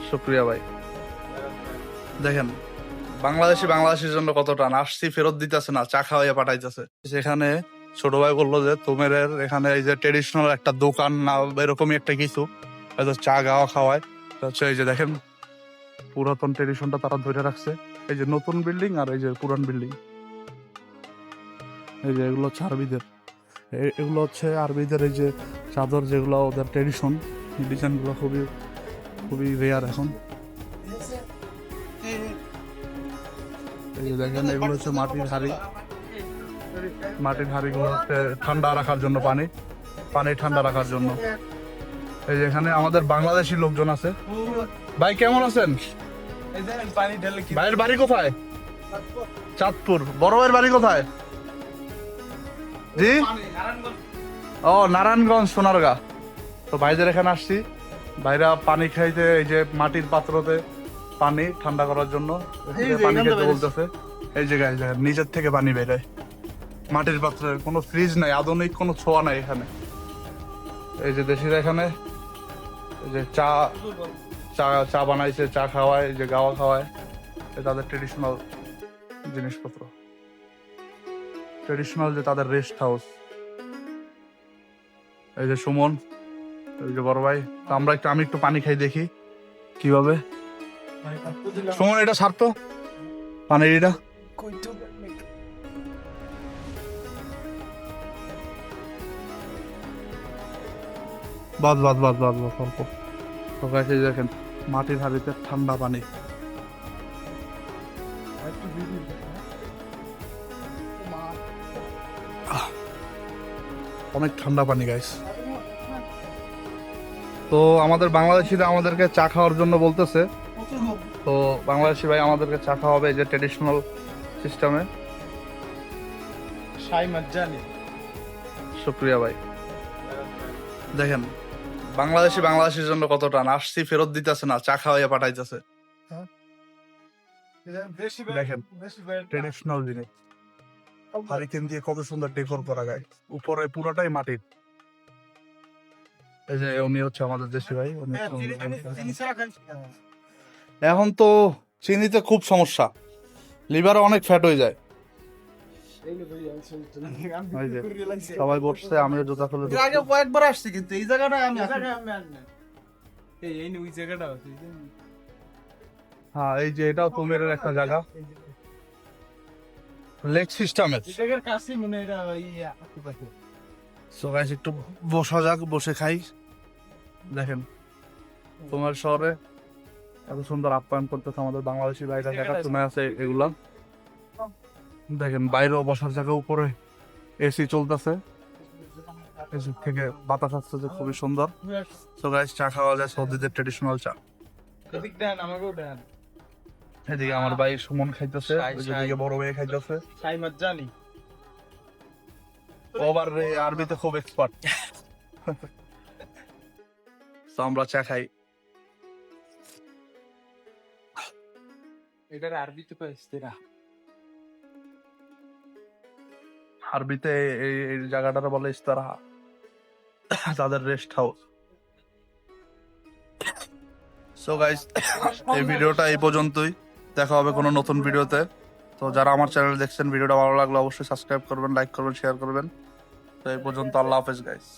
শুক্রিয়া ভাই। দেখেন বাংলাদেশের জন্য কত টান, আসছি ফেরত দিতেছে না, চা খাওয়াইয়া পাঠাইতেছে। সেখানে ছোট ভাই বললো যে তোমের এখানে এই যে ট্রেডিশনাল একটা দোকান না এরকমই একটা কিছু, হয়তো চা গাওয়া খাওয়ায়। হচ্ছে এই যে দেখেন পুরাতন ট্রেডিশনটা তারা ধরে রাখছে। এই যে নতুন বিল্ডিং আর এই যে পুরান বিল্ডিং, এই যে এগুলো হচ্ছে আরবিদের, এগুলো হচ্ছে আরবিদের এই যে চাদর, যেগুলো ওদের ট্রেডিশন, ডিজাইনগুলো খুবই খুবই রেয়ার এখন। এই যে দেখেন এগুলো হচ্ছে মাটির হাঁড়ি, মাটির হাঁড়িগুলো হচ্ছে ঠান্ডা রাখার জন্য, পানি ঠান্ডা রাখার জন্য। এই যে এখানে আমাদের বাংলাদেশি লোকজন আছে। ভাই কেমন আছেন? ভাইয়ের বাড়ি কোথায়? চাঁদপুর। বড় ভাইয়ের বাড়ি কোথায়? জি, ও নারায়ণগঞ্জ সোনারগাঁ। তো ভাইদের এখানে আসছি, ভাইরা পানি খাইতে এই যে মাটির পাত্রতে পানি ঠান্ডা করার জন্য পানি খেতে বলতেছে। এই যে গাইজ দেখেন নিচের থেকে পানি বেরোয় মাটির পাত্রে, কোনো ফ্রিজ নাই, আধুনিক কোনো ছোঁয়া নাই এখানে। এই যে দেশিরা এখানে এই যে চা চা চা বানাইছে, চা খাওয়ায়, এই যে গাওয়া খাওয়ায়, তাদের ট্রেডিশনাল জিনিসপত্র, ট্রেডিশনাল যে তাদের রেস্ট হাউস। এই যে সুমন, এই যে বড় ভাই। তো আমি একটু পানি খাই দেখি কিভাবে। সুমন এটা ছাড়তো পানির এটা। বাদ বাদ বাদ বাদ বাদ অল্প। তো গাইস এই দেখেন মাটির হাঁড়িতে ঠান্ডা পানি। অনেক ঠান্ডা পানি গাইস। তো আমাদের বাংলাদেশিরা আমাদেরকে চা খাওয়ার জন্য বলতেছে। তো বাংলাদেশি ভাই আমাদেরকে চা খাওয়াবে যে ট্রেডিশনাল সিস্টেমে। শুক্রিয়া ভাই। দেখেন বাংলাদেশের জন্য কত টান, আসছি ফেরত দিতেছে না, চা খাওয়াইয়া পাঠাইতেছে। দেখেন ট্রেডিশনাল জিনিস, হারিকেন দিয়ে কত সুন্দর ডেকোর করা যায়, উপরে পুরোটাই মাটির। এই যে উনি হচ্ছে আমাদের দেশি ভাই। এখন তো চিনিতে খুব সমস্যা, লিভারে অনেক ফ্যাট হয়ে যায়। সবাই বসছে, আমিও জুতা খুলে আগে কয়েকবার আসছি, কিন্তু এই জায়গাটা আমি ওই জায়গাটা হ্যাঁ এই যে এটাও তোমের একটা জায়গা, লেক সিস্টেমের। কাছে মনে সো গাইস একটু বসা যাক, বসে খাই। দেখেন তোমার শহরে এত সুন্দর আপ্যায়ন করতেছে আমাদের বাংলাদেশি ভাইরা, দেখাশোনা আছে এগুলা। দেখেন বাইরেও বসার জায়গা, উপরে এসি চলতেছে, এসি থেকে বাতাস আসছে যে খুবই সুন্দর। সো গাইস চা খাওয়া যায়, সৌদিদের ট্রেডিশনাল চা। এদিকে আমার ভাই সুমন খাইতেছে, ওইদিকে বড় ভাই খাইতেছে। ওভার আরবিতে খুব এক্সপার্ট। তো আমরা চা খাই। এটার আরবিতে কইস্তেরা, আরবিতে এই জায়গাটার বলে ইস্তারাহা, তাদের রেস্ট হাউস। সো গাইস এই ভিডিওটা এই পর্যন্তই, দেখা হবে কোনো নতুন ভিডিওতে। তো যারা আমার চ্যানেল দেখছেন, ভিডিওটা ভালো লাগলে অবশ্যই সাবস্ক্রাইব করবেন, লাইক করবেন, শেয়ার করবেন। তো এই পর্যন্ত, আল্লাহ হাফেজ গাইস।